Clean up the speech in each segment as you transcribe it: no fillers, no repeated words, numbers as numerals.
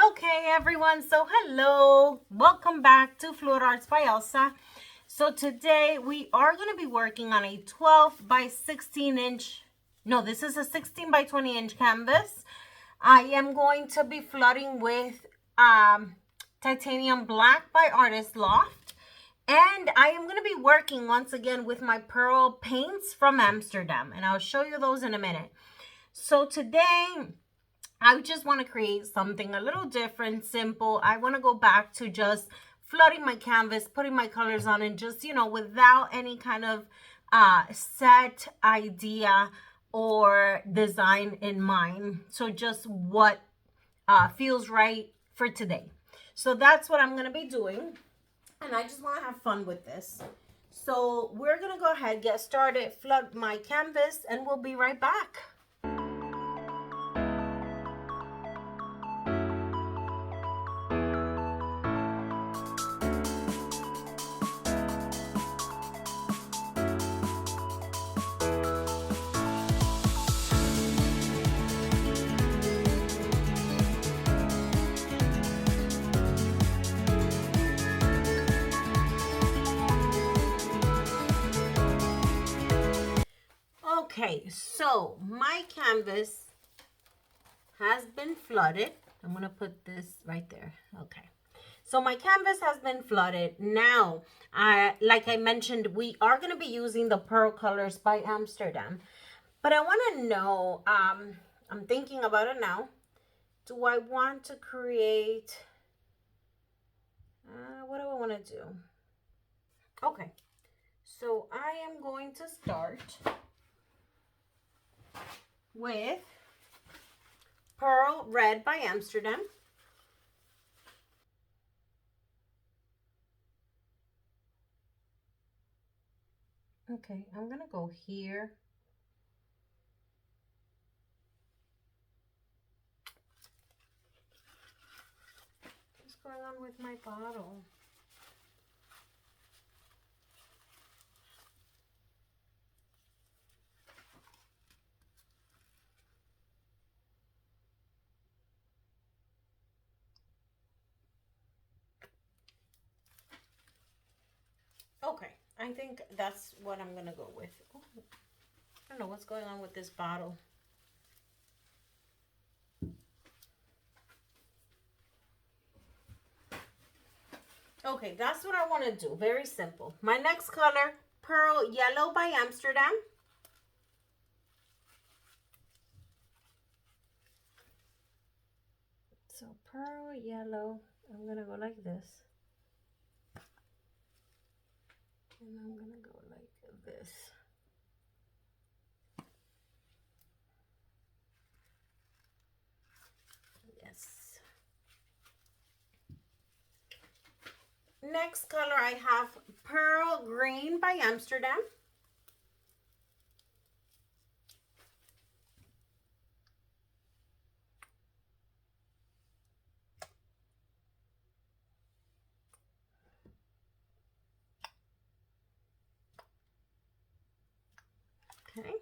Okay, everyone. So, hello. Welcome back to Fluid Arts by Elsa. So, today we are going to be working on a 12 by 16 inch. No, this is a 16 by 20 inch canvas. I am going to be flooding with titanium black by artist Loft. And I am going to be working once again with my pearl paints from Amsterdam. And I'll show you those in a minute. So, today I just want to create something a little different, simple. I want to go back to just flooding my canvas, putting my colors on, and just, without any kind of set idea or design in mind. So just what feels right for today. So that's what I'm going to be doing. And I just want to have fun with this. So we're going to go ahead, get started, flood my canvas, and we'll be right back. Okay, so my canvas has been flooded. I'm going to put this right there. Okay. So my canvas has been flooded. Now, like I mentioned, we are going to be using the Pearl colors by Amsterdam. But I want to know, I'm thinking about it now. Do I want to create, what do I want to do? Okay. So I am going to start with Pearl Red by Amsterdam. Okay, I'm gonna go here. What's going on with my bottle? Okay, I think that's what I'm gonna go with. Ooh, I don't know what's going on with this bottle. Okay, that's what I want to do. Very simple. My next color, Pearl Yellow by Amsterdam. So Pearl Yellow, I'm gonna go like this. And I'm gonna go like this. Yes. Next color I have Pearl Green by Amsterdam. Okay.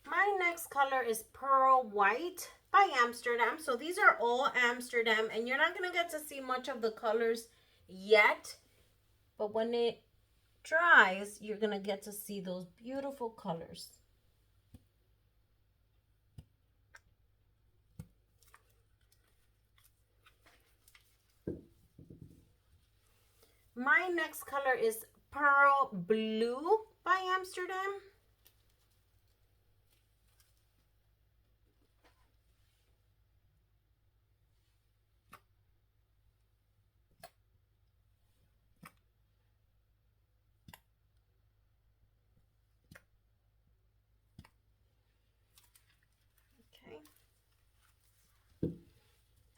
My next color is Pearl White by Amsterdam. So these are all Amsterdam, and you're not going to get to see much of the colors yet. But when it dries, you're going to get to see those beautiful colors. My next color is Pearl Blue by Amsterdam. Okay.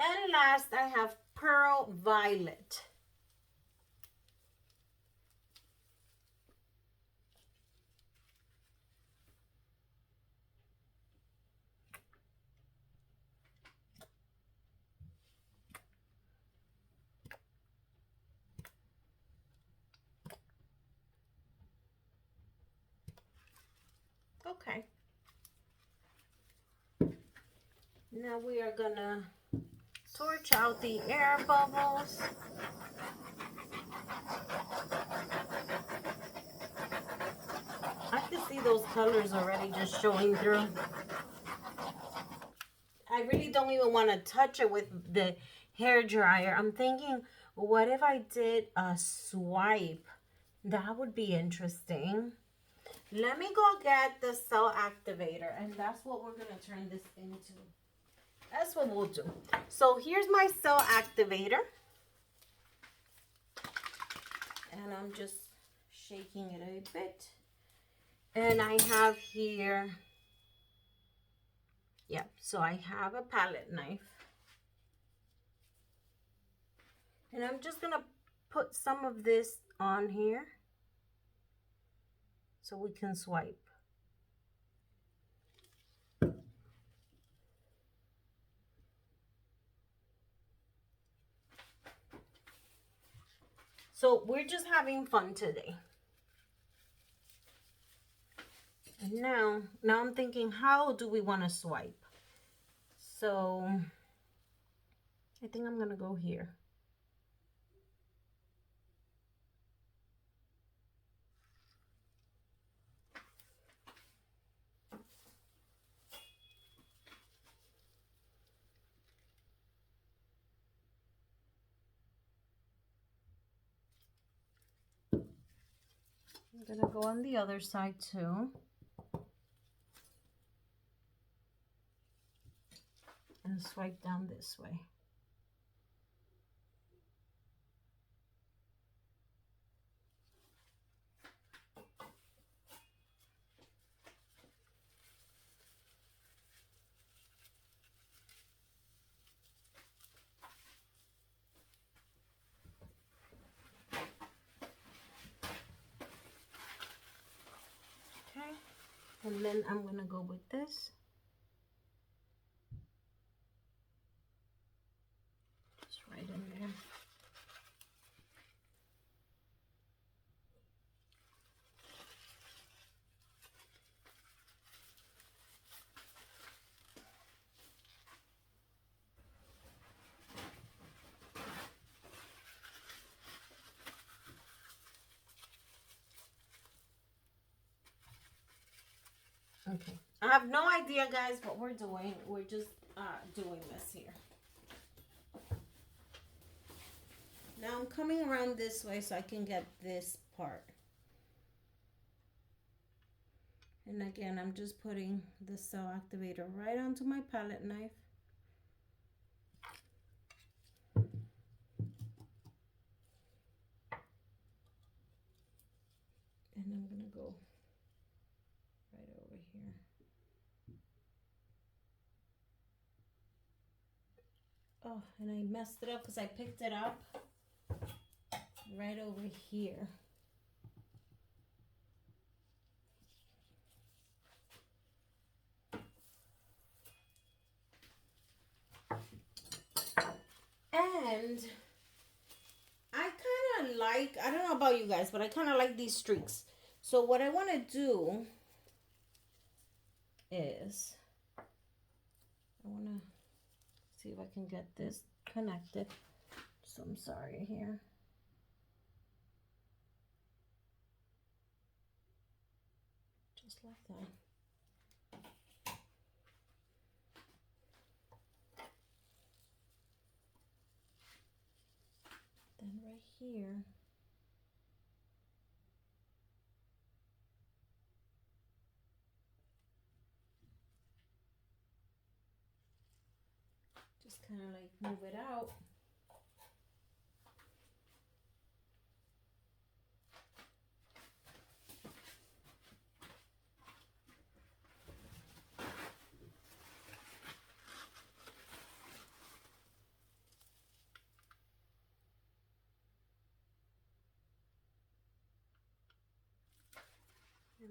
And last, I have Pearl Violet. Okay. Now we are gonna torch out the air bubbles. I can see those colors already just showing through. I really don't even want to touch it with the hair dryer. I'm thinking, what if I did a swipe? That would be interesting. Let me go get the cell activator, and that's what we're going to turn this into. That's what we'll do. So here's my cell activator. And I'm just shaking it a bit. And I have here, so I have a palette knife. And I'm just going to put some of this on here so we can swipe. So we're just having fun today. And now I'm thinking, how do we want to swipe? So I think I'm going to go here. I'm going to go on the other side too. And swipe down this way. Okay, and then I'm going to go with this. Just right in there. Okay, I have no idea, guys, what we're doing. We're just doing this here. Now I'm coming around this way so I can get this part. And again, I'm just putting the cell activator right onto my palette knife. And I'm gonna go right over here. Oh, and I messed it up because I picked it up right over here. And I kind of like, I don't know about you guys, but I kind of like these streaks. So what I want to do is, I want to see if I can get this connected. So I'm sorry here. Just like that. Then right here, just kind of like move it out.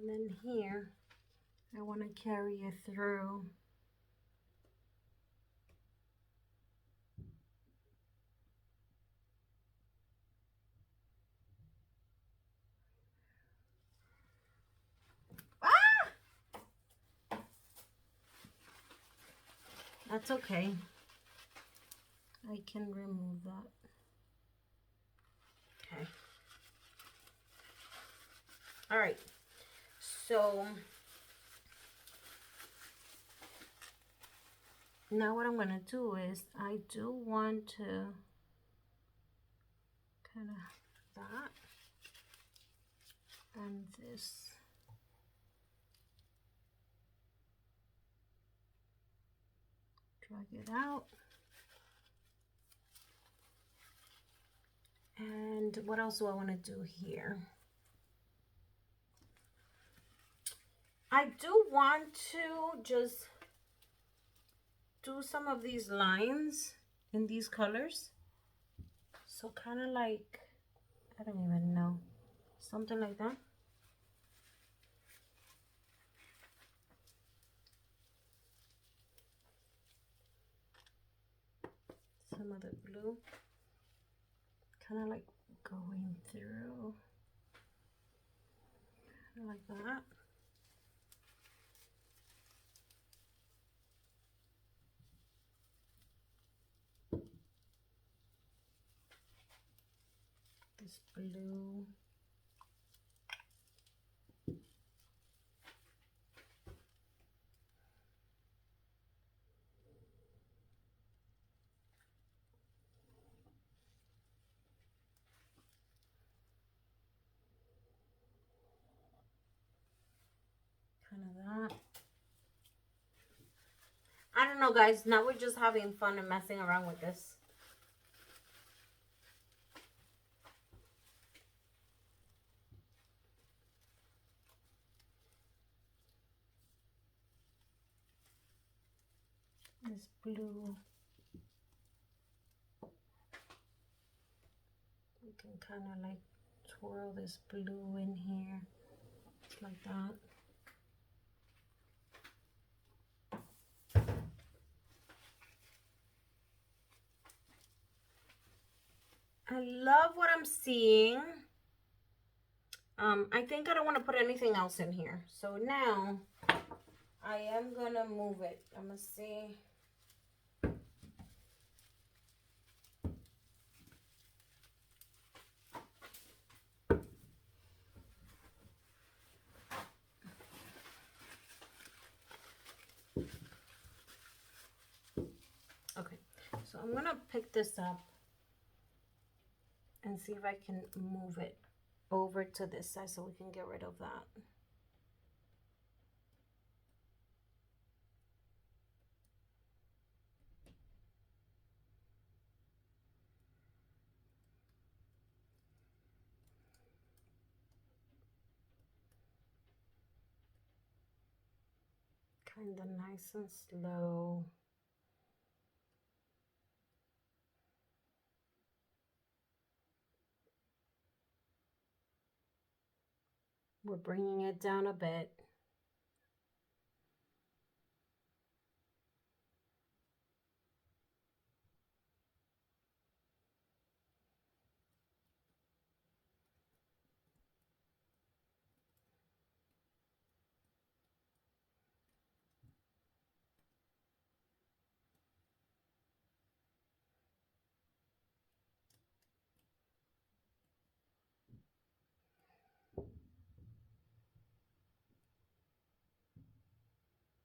And then here, I want to carry it through. That's okay. I can remove that. Okay. All right. So now what I'm going to do is I do want to kind of that and this. Drag it out. And what else do I want to do here? I do want to just do some of these lines in these colors. So kind of like, I don't even know, something like that. Some of the blue, kind of like going through, like that. This blue. Kind of that. I don't know, guys. Now we're just having fun and messing around with this. This blue. We can kind of like twirl this blue in here, like that. I love what I'm seeing. I think I don't want to put anything else in here. So now I am gonna move it. I'm gonna see. Okay, so I'm gonna pick this up and see if I can move it over to this side so we can get rid of that. Kind of nice and slow. We're bringing it down a bit.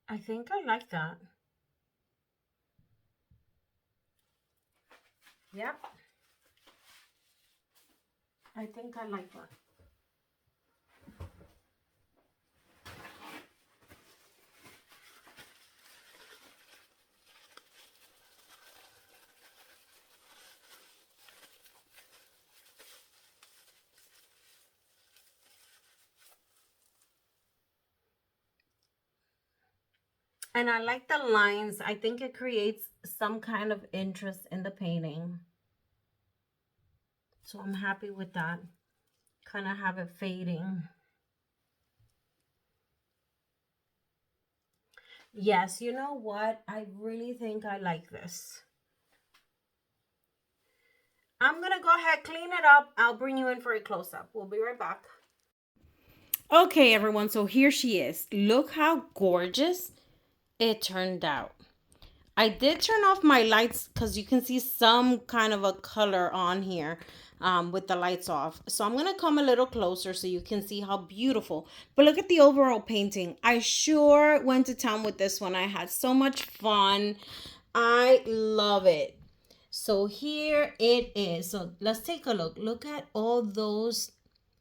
I think I like that. Yep. I think I like that. And I like the lines. I think it creates some kind of interest in the painting. So I'm happy with that. Kind of have it fading. Yes, you know what? I really think I like this. I'm going to go ahead, clean it up. I'll bring you in for a close-up. We'll be right back. Okay, everyone. So here she is. Look how gorgeous it turned out. I did turn off my lights because you can see some kind of a color on here with the lights off. So I'm going to come a little closer so you can see how beautiful. But look at the overall painting. I sure went to town with this one. I had so much fun. I love it. So here it is. So let's take a look. Look at all those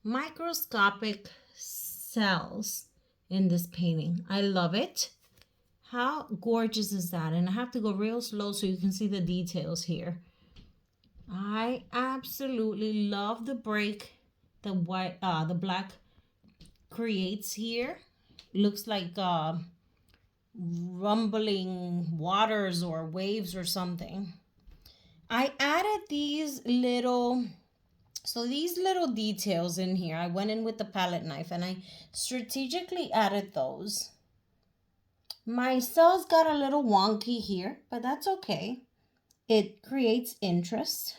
microscopic cells in this painting. I love it. How gorgeous is that? And I have to go real slow so you can see the details here. I absolutely love the break the black creates here. Looks like rumbling waters or waves or something. I added these little details in here. I went in with the palette knife and I strategically added those. My cells got a little wonky here, but that's okay. It creates interest.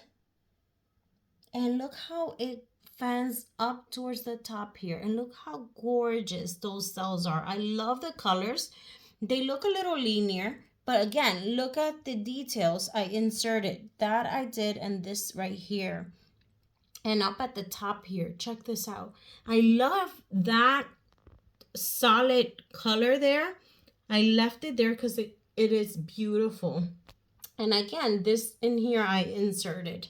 And look how it fans up towards the top here. And look how gorgeous those cells are. I love the colors. They look a little linear, but again, look at the details I inserted. That I did, and this right here. And up at the top here, check this out. I love that solid color there. I left it there because it is beautiful. And again, this in here I inserted.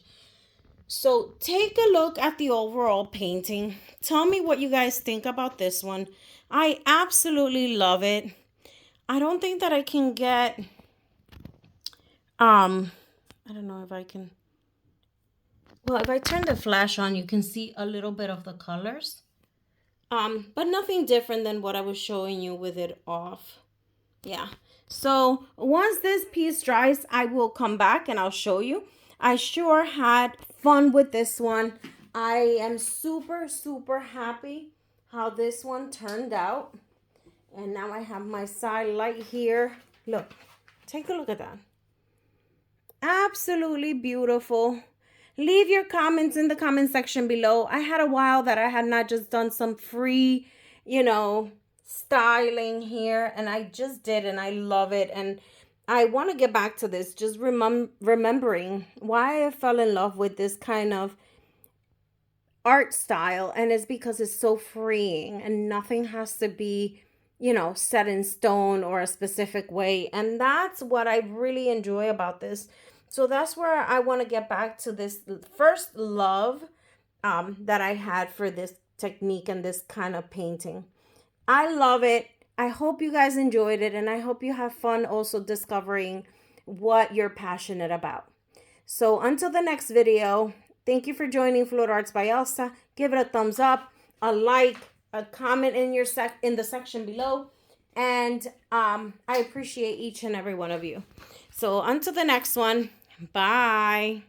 So take a look at the overall painting. Tell me what you guys think about this one. I absolutely love it. I don't think that I can get, I don't know if I can. Well, if I turn the flash on, you can see a little bit of the colors. But nothing different than what I was showing you with it off. Yeah. So once this piece dries, I will come back and I'll show you. I sure had fun with this one. I am super, super happy how this one turned out. And now I have my side light here. Look, take a look at that. Absolutely beautiful. Leave your comments in the comment section below. I had a while that I had not just done some free, styling here, and I just did, and I love it. And I want to get back to this, just remembering why I fell in love with this kind of art style, and it's because it's so freeing and nothing has to be set in stone or a specific way. And that's what I really enjoy about this. So that's where I want to get back to this first love that I had for this technique and this kind of painting. I love it. I hope you guys enjoyed it, and I hope you have fun also discovering what you're passionate about. So until the next video, thank you for joining Float Arts by Elsa. Give it a thumbs up, a like, a comment in the section below, and I appreciate each and every one of you. So until the next one, bye.